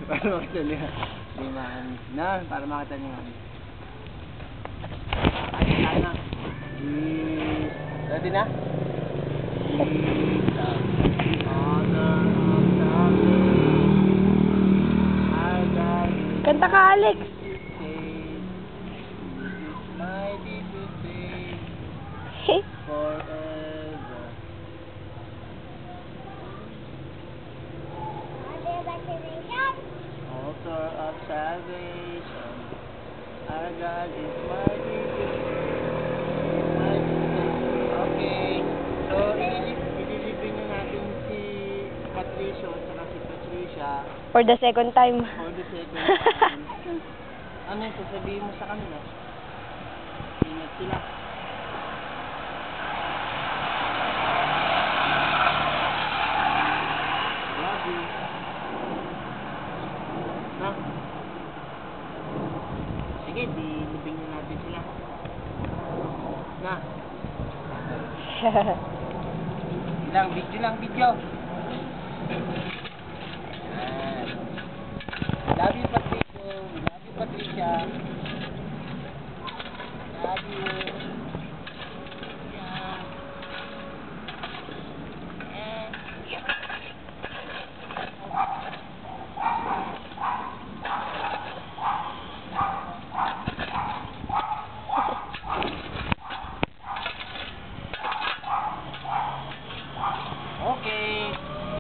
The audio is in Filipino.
Para makita niya. Hindi man. Na, para makita niya. Ay na. Ready na? Kanta ka, Alex. Forever. Author of salvation. Our God is mighty. Okay. So, ililibing na natin si Patricio at saka si Patricia. For the second time. For the second time. Ano yung sasabihin mo sa kanila? Ingat sila. Love you. Na? Sige, dilibing na natin sila. Na? Video lang, video. Love you, Patricio. Love you, Patricia.